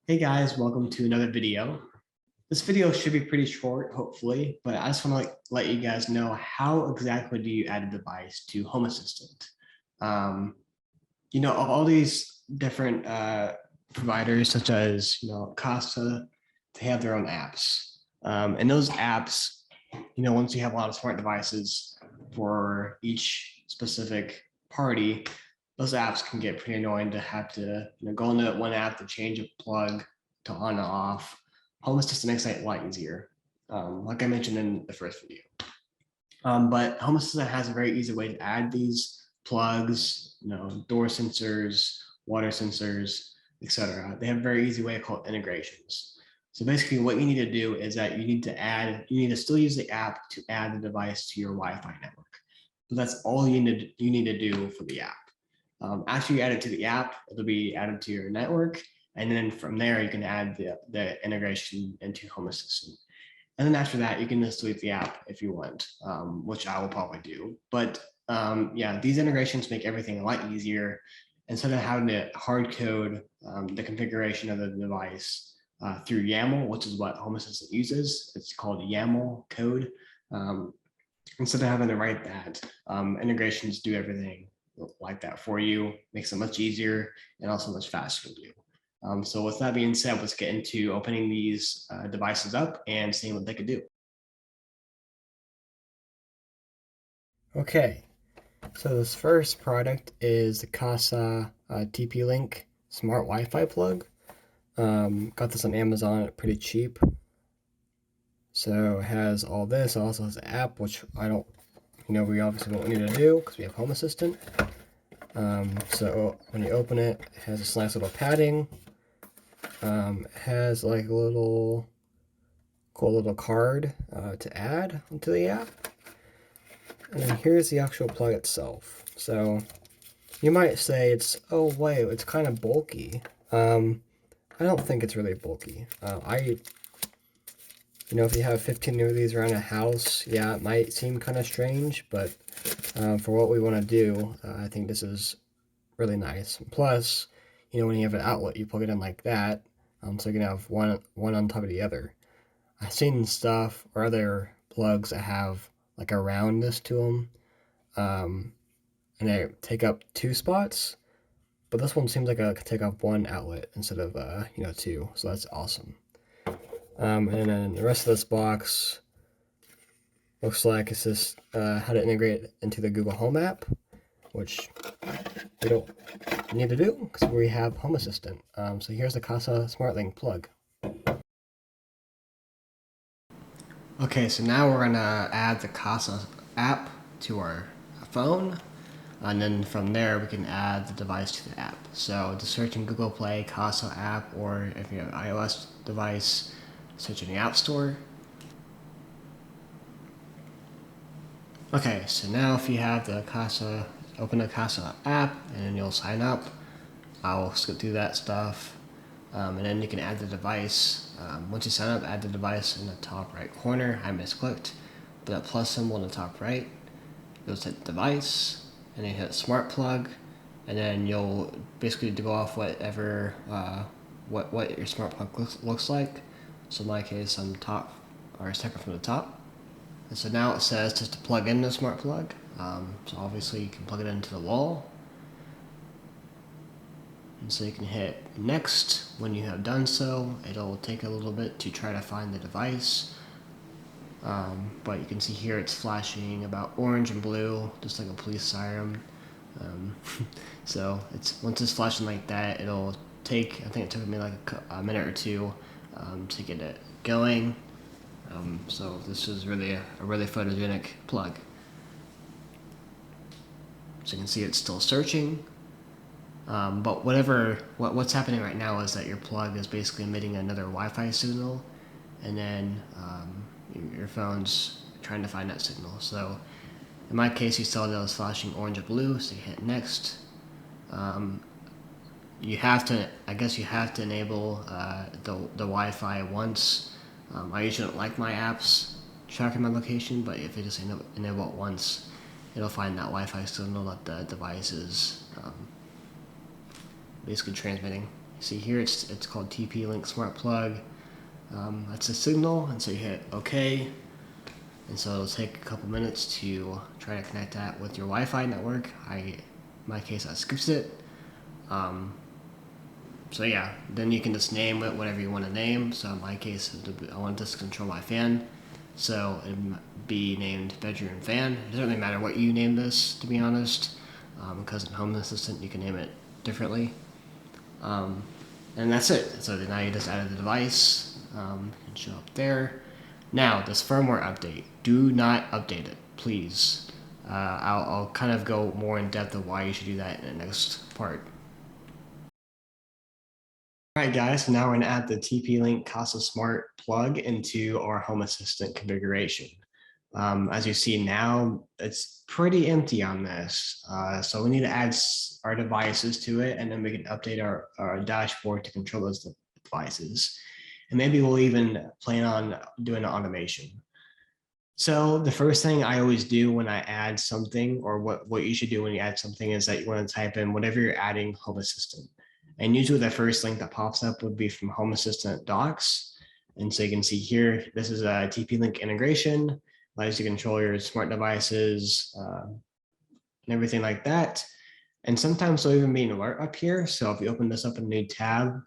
Hey guys, welcome to another video. This video should be pretty short, hopefully, but I just want to let you guys know how exactly do you add a device to Home Assistant. Um, all these different providers, such as Kasa, they have their own apps, and those apps, once you have a lot of smart devices for each specific party, those apps can get pretty annoying to have to go into one app to change a plug to on and off. Home Assistant makes it a lot easier, like I mentioned in the first video. But Home Assistant has a very easy way to add these plugs, door sensors, water sensors, etc. They have a very easy way called integrations. So basically what you need to do is that you need to still use the app to add the device to your Wi-Fi network. So that's all you need to do for the app. After you add it to the app, it'll be added to your network. And then from there, you can add the integration into Home Assistant. And then after that, you can just delete the app if you want, which I will probably do. But yeah, these integrations make everything a lot easier. Instead of having to hard code the configuration of the device through YAML, which is what Home Assistant uses, it's called YAML code. Instead of having to write that, integrations do everything like that for you, makes it much easier and also much faster to do. So with that being said, let's get into opening these devices up and seeing what they could do. Okay, so this first product is the Kasa TP-Link Smart Wi-Fi plug. Got this on Amazon, pretty cheap. So it has all this. It also has an app, which we obviously won't need to do because we have Home Assistant. So when you open it, it has this nice little padding. It has like a cool little card to add onto the app. And then here's the actual plug itself. So you might say oh wait, it's kind of bulky. I don't think it's really bulky. If you have 15 of these around a house, yeah, it might seem kind of strange, but for what we want to do, I think this is really nice. Plus, when you have an outlet, you plug it in like that, so you can have one on top of the other. I've seen stuff or other plugs that have like a roundness to them, and they take up two spots. But this one seems like it could take up one outlet instead of two, so that's awesome. And then the rest of this box looks like it's just how to integrate into the Google Home app, which we don't need to do because we have Home Assistant. So here's the Kasa SmartLink plug. Okay, so now we're gonna add the Kasa app to our phone, and then from there we can add the device to the app. So to search in Google Play Kasa app, or if you have an iOS device, search in the App Store. Okay, so now if you have the Kasa, open the Kasa app, and then you'll sign up. I'll skip through that stuff, and then you can add the device. Once you sign up, add the device in the top right corner. I misclicked, but that plus symbol in the top right. You'll hit device, and then hit smart plug, and then you'll basically go off whatever what your smart plug looks like. So in my case, I'm top or second from the top. And so now it says just to plug in the smart plug. So obviously you can plug it into the wall. And so you can hit next. When you have done so, it'll take a little bit to try to find the device. But you can see here it's flashing about orange and blue, just like a police siren. So once it's flashing like that, it'll take, I think it took me like a minute or two to get it going. So this is really a really photogenic plug. So you can see it's still searching. But what's happening right now is that your plug is basically emitting another Wi-Fi signal, and then your phone's trying to find that signal. So in my case, you saw that it was flashing orange or blue, so you hit next. I guess you have to enable the Wi-Fi once. I usually don't like my apps tracking my location, but if you just enable it once, it'll find that Wi-Fi signal that the device is basically transmitting. See here, it's called TP-Link Smart Plug. That's a signal, and so you hit OK. And so it'll take a couple minutes to try to connect that with your Wi-Fi network. In my case, I skips it. So yeah, then you can just name it whatever you want to name. So in my case, I want this to control my fan. So it'd be named bedroom fan. It doesn't really matter what you name this, to be honest, because in Home Assistant you can name it differently. And that's it. So now you just added the device. Can show up there. Now this firmware update. Do not update it, please. I'll kind of go more in depth of why you should do that in the next part. All right, guys, so now we're going to add the TP-Link Kasa Smart plug into our Home Assistant configuration. As you see now, it's pretty empty on this. So we need to add our devices to it, and then we can update our dashboard to control those devices. And maybe we'll even plan on doing an automation. So the first thing I always do when I add something, or what you should do when you add something, is that you want to type in whatever you're adding Home Assistant. And usually the first link that pops up would be from Home Assistant docs. And so you can see here, this is a TP-Link integration, allows you to control your smart devices and everything like that. And sometimes there'll even be an alert up here. So if you open this up in a new tab,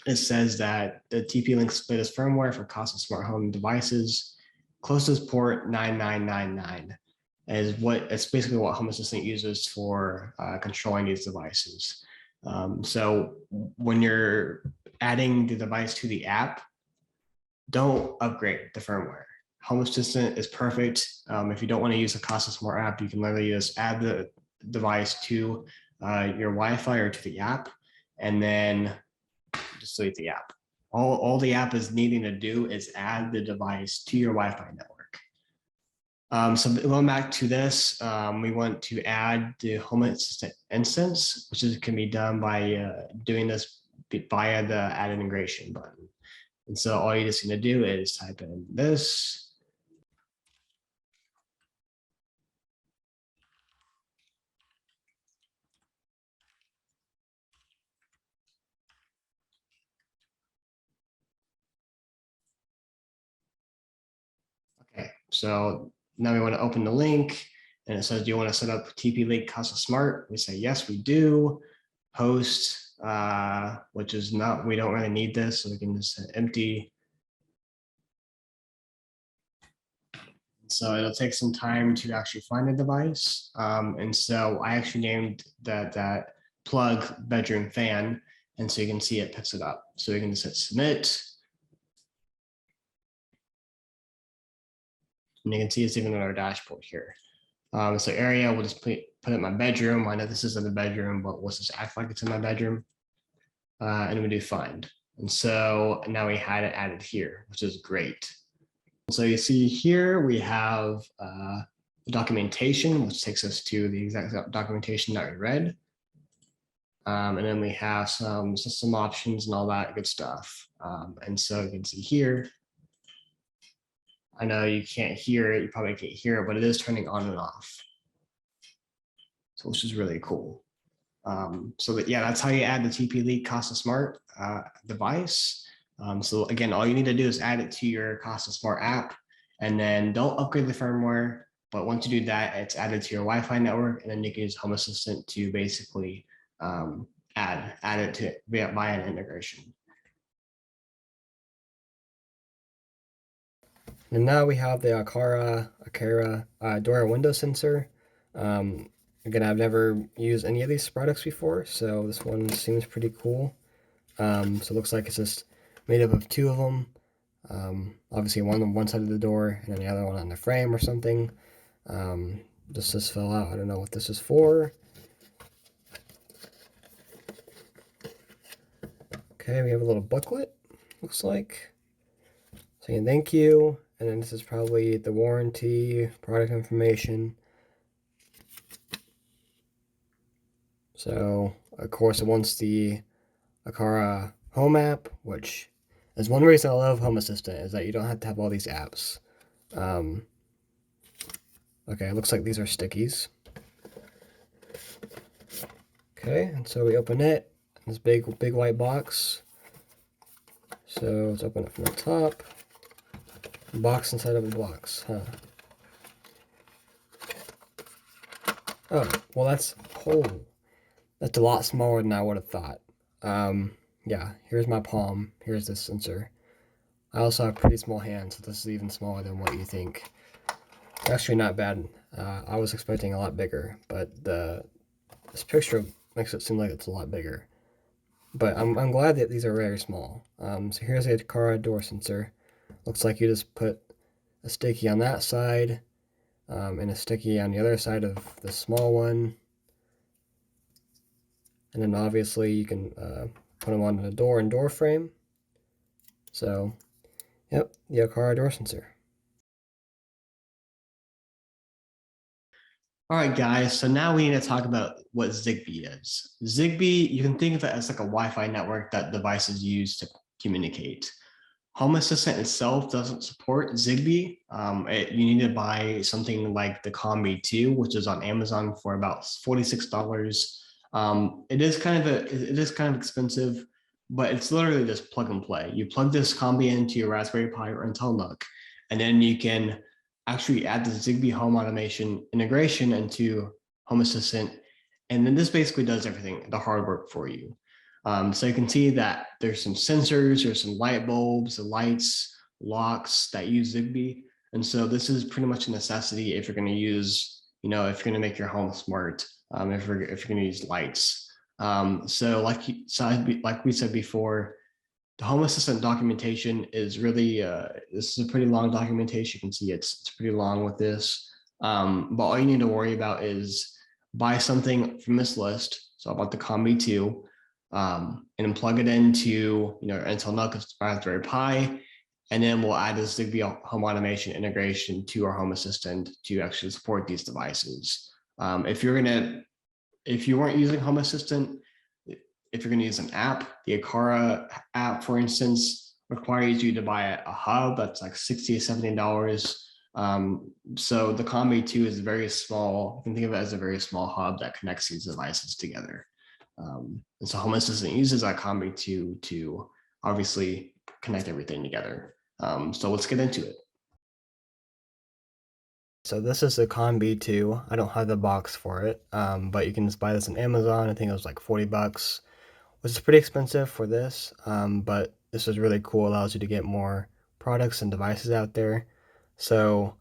it says that the TP-Link latest firmware for Kasa smart home devices, closest port 9999 it's basically what Home Assistant uses for controlling these devices. So when you're adding the device to the app, don't upgrade the firmware. Home Assistant is perfect. If you don't want to use a Kasa Smart app, you can literally just add the device to your Wi-Fi or to the app, and then just delete the app. All the app is needing to do is add the device to your Wi-Fi network. So going back to this, we want to add the Home Assistant instance, which can be done by doing this via the add integration button. And so all you just need to do is type in this. Okay, so now we want to open the link, and it says, do you want to set up TP-Link Kasa Smart? We say, yes, we do. Host, which is not, we don't really need this, so we can just hit empty. So it'll take some time to actually find the device. And so I actually named that plug bedroom fan. And so you can see it picks it up. So we can just hit submit. And you can see it's even on our dashboard here. So area, we'll just put it in my bedroom. I know this isn't the bedroom, but we'll just act like it's in my bedroom. And we do find. And so now we had it added here, which is great. So you see here we have the documentation, which takes us to the exact documentation that we read. And then we have some system options and all that good stuff. And so you can see here, I know you can't hear it, you probably can't hear it, but it is turning on and off. So which is really cool. So that, yeah, that's how you add the TP-Link Kasa Smart device. So again, all you need to do is add it to your Kasa Smart app, and then don't upgrade the firmware. But once you do that, it's added to your Wi-Fi network, and then you can use Home Assistant to basically add it to via an integration. And now we have the Aqara door window sensor. Again, I've never used any of these products before, so this one seems pretty cool. So it looks like it's just made up of two of them. Obviously one on one side of the door and then the other one on the frame or something. This just fell out. I don't know what this is for. Okay, we have a little booklet, looks like. Saying thank you. And then this is probably the warranty, product information. So, of course, it wants the Aqara Home app, which is one reason I love Home Assistant, is that you don't have to have all these apps. Okay, it looks like these are stickies. Okay, and so we open it. this big white box. So let's open it from the top. Box inside of a box, huh? Oh, well that's that's a lot smaller than I would have thought. Yeah, here's my palm. Here's this sensor. I also have pretty small hands, so this is even smaller than what you think. Actually, not bad. I was expecting a lot bigger, but this picture makes it seem like it's a lot bigger. But I'm glad that these are very small. So here's a Aqara door sensor. Looks like you just put a sticky on that side, and a sticky on the other side of the small one. And then obviously you can put them on the door and door frame. So, yep, the Aqara door sensor. All right, guys. So now we need to talk about what Zigbee is. Zigbee, you can think of it as like a Wi-Fi network that devices use to communicate. Home Assistant itself doesn't support Zigbee. You need to buy something like the Combi 2, which is on Amazon for about $46. It is kind of expensive, but it's literally just plug and play. You plug this Combi into your Raspberry Pi or Intel NUC, and then you can actually add the Zigbee home automation integration into Home Assistant. And then this basically does everything, the hard work for you. So you can see that there's some sensors, there's some light bulbs, the lights, locks that use Zigbee. And so this is pretty much a necessity if you're going to use, if you're going to make your home smart, if you're going to use lights. So like we said before, the Home Assistant documentation is really, this is a pretty long documentation. You can see it's pretty long with this. But all you need to worry about is buy something from this list. So about the Combi 2, and then plug it into, Intel NUC Raspberry Pi, and then we'll add this Zigbee home automation integration to our Home Assistant to actually support these devices. If you weren't using Home Assistant, if you're going to use an app, the Aqara app, for instance, requires you to buy a hub that's like $60 to $70. So the Combi 2 is very small. You can think of it as a very small hub that connects these devices together. And so Home Assistant uses that Combi 2 to obviously connect everything together. So let's get into it. So this is the Combi 2. I don't have the box for it, but you can just buy this on Amazon. I think it was like $40, which is pretty expensive for this, but this is really cool. It allows you to get more products and devices out there. So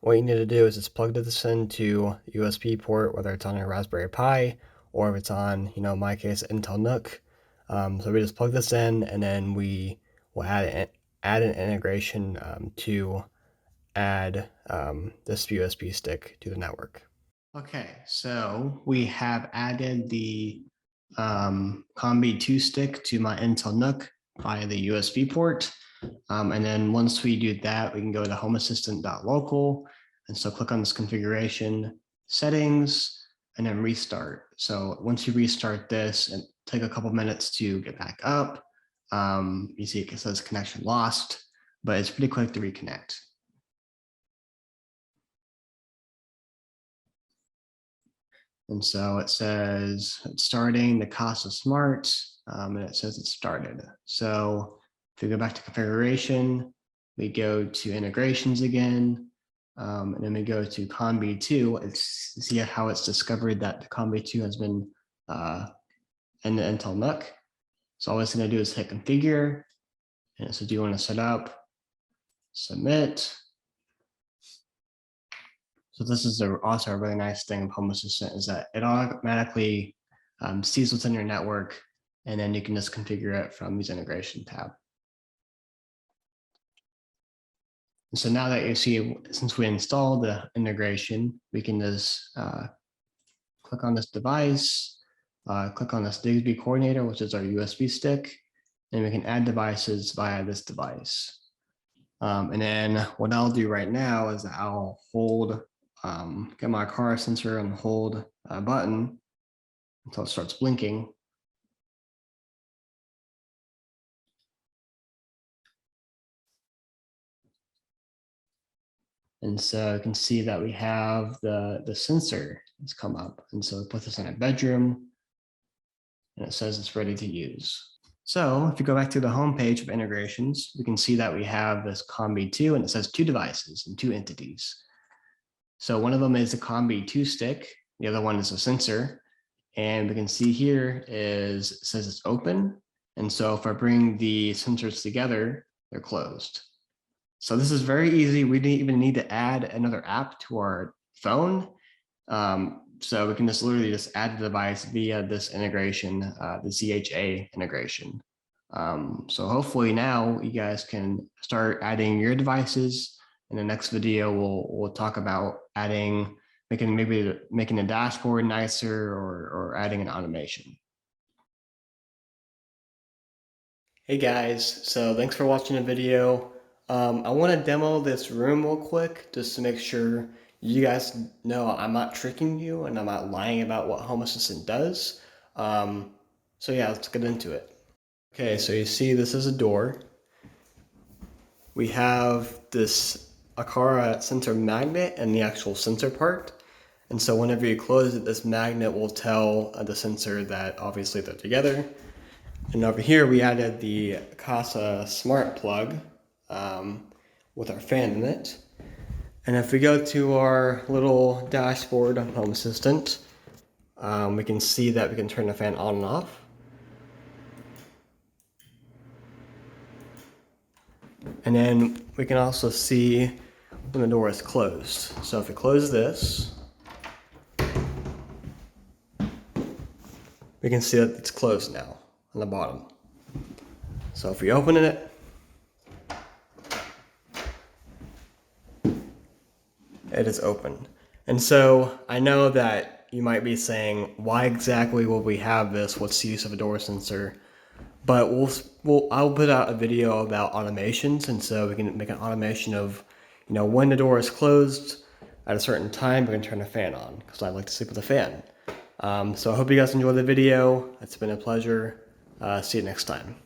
what you need to do is just plug this into USB port, whether it's on your Raspberry Pi or if it's on, in my case, Intel NUC. So we just plug this in, and then we will add an integration to add this USB stick to the network. Okay, so we have added the Combi 2 stick to my Intel NUC via the USB port. And then once we do that, we can go to homeassistant.local. And so click on this configuration, settings, and then restart. So once you restart this and take a couple minutes to get back up, you see it says connection lost, but it's pretty quick to reconnect. And so it says it's starting the Kasa Smart, and it says it's started. So if we go back to configuration, we go to integrations again, and then we go to Combi 2. See how it's discovered that the Combi 2 has been in the Intel NUC. So all it's going to do is hit configure, and so do you want to set up, submit. So this is also a really nice thing of Home Assistant is that it automatically sees what's in your network, and then you can just configure it from these integration tab. And so now that you see, since we installed the integration, we can just click on this device, click on this Zigbee coordinator, which is our USB stick, and we can add devices via this device. And then what I'll do right now is I'll hold, get my Aqara sensor and hold a button until it starts blinking. And so you can see that we have the sensor has come up. And so we put this in a bedroom. and it says it's ready to use. So if you go back to the home page of integrations, we can see that we have this Combi 2 and it says 2 devices and 2 entities. So one of them is a Combi 2 stick, the other one is a sensor. And we can see here is it says it's open. And so if I bring the sensors together, they're closed. So this is very easy. We didn't even need to add another app to our phone. So we can just literally just add the device via this integration, the ZHA integration. So hopefully now you guys can start adding your devices. In the next video, we'll talk about making a dashboard nicer or adding an automation. Hey guys, so thanks for watching the video. I want to demo this room real quick just to make sure you guys know I'm not tricking you and I'm not lying about what Home Assistant does. So yeah, let's get into it. Okay, so you see this is a door. We have this Aqara sensor magnet and the actual sensor part. And so whenever you close it, this magnet will tell the sensor that obviously they're together. And over here, we added the Kasa smart plug with our fan in it. And if we go to our little dashboard on Home Assistant, we can see that we can turn the fan on and off. And then we can also see when the door is closed. So if we close this, we can see that it's closed now on the bottom. So if we open it, it is open. And so I know that you might be saying, why exactly will we have this? What's the use of a door sensor? But I'll put out a video about automations, and so we can make an automation of, when the door is closed at a certain time, we can turn the fan on because I like to sleep with a fan. So I hope you guys enjoyed the video. It's been a pleasure. See you next time.